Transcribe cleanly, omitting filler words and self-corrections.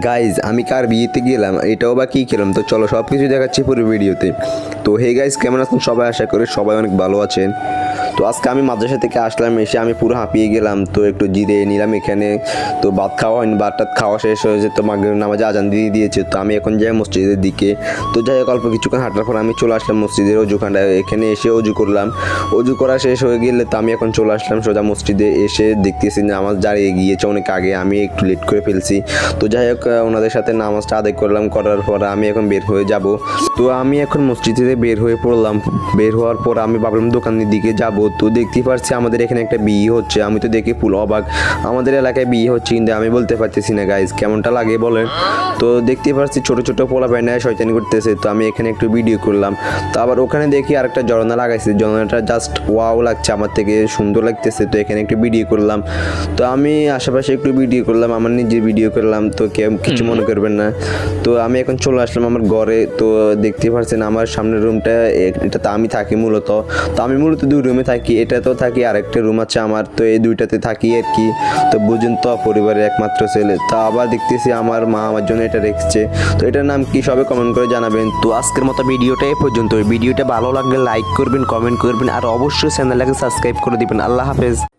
Guys আমি কার বিয়েতে গেলাম এটাও বা কী খেলাম, তো চলো সব কিছু দেখাচ্ছি পুরো ভিডিওতে। তো হে গাইজ, কেমন আছেন সবাই? আশা করি সবাই অনেক ভালো আছেন। তো আজকে আমি মাদ্রাসা থেকে আসলাম, এসে আমি পুরো হাঁপিয়ে গেলাম, তো একটু জিরে নিলাম এখানে। তো ভাত খাওয়া হয়নি, ভাতটা খাওয়া শেষ হয়েছে, তো মাগরিব নামাজে আজান দিয়ে দিয়েছে। তো আমি এখন যাই মসজিদের দিকে। তো যাই হোক, অল্প কিছুক্ষণ হাঁটার পর আমি চলে আসলাম মসজিদের অজুখানটায়। এখানে এসে অজু করলাম, অজু করা শেষ হয়ে গেলে তো আমি এখন চলে আসলাম সোজা মসজিদে। এসে দেখতেছি নামাজ দাঁড়িয়ে গিয়েছে অনেক আগে, আমি একটু লেট করে ফেলছি। তো যাই হোক, ওনাদের সাথে নামাজটা আদায় করলাম, করার পর আমি এখন বের হয়ে যাব। তো আমি এখন মসজিদ থেকে বের হয়ে পড়লাম। বের হওয়ার পর আমি ভাবলাম দোকানের দিকে যাব। তো দেখতে পাচ্ছি আমাদের এখানে একটা বিয়ে হচ্ছে। আমি তো দেখে ফুল অবাক, আমাদের এলাকায় বিয়ে হচ্ছে, কিন্তু আমি বলতে পারতেছি না গাইজ কেমনটা লাগে বলেন। তো দেখতে পাচ্ছি ছোটো ছোটো পোলা পায়নায় শয়তানি করতেছে। তো আমি এখানে একটু ভিডিও করলাম। তো আবার ওখানে দেখি আরেকটা ঝর্ণা লাগাইছে, ঝর্ণাটা জাস্ট ওয়াও লাগছে, আমার থেকে সুন্দর লাগতেছে। তো এখানে একটু ভিডিও করলাম। তো আমি আশেপাশে একটু ভিডিও করলাম, আমার নিজে ভিডিও করলাম, তো কেউ কিছু মনে করবেন না। তো আমি এখন চলে আসলাম আমার ঘরে। তো দেখতে পাচ্ছেন আমার সামনের রুমটা, এটাতে আমি থাকি মূলত। তো আমি মূলত দুই রুমে থাকি, এটাতেও থাকি, আরেকটা রুম আছে আমার। তো এই দুইটাতে থাকি আর কি। তো বুঝুন তো, পরিবারের একমাত্র ছেলে। তা আবার দেখতেছি আমার মা আমার জন্য এটা রেখেছে। তো এটার নাম কি সবাই কমেন্ট করে জানাবেন। তো আজকের মতো ভিডিওটা এই পর্যন্ত। ভিডিওটা ভালো লাগলে লাইক করবেন, কমেন্ট করবেন, আর অবশ্যই চ্যানেলটাকে সাবস্ক্রাইব করে দিবেন। আল্লাহ হাফেজ।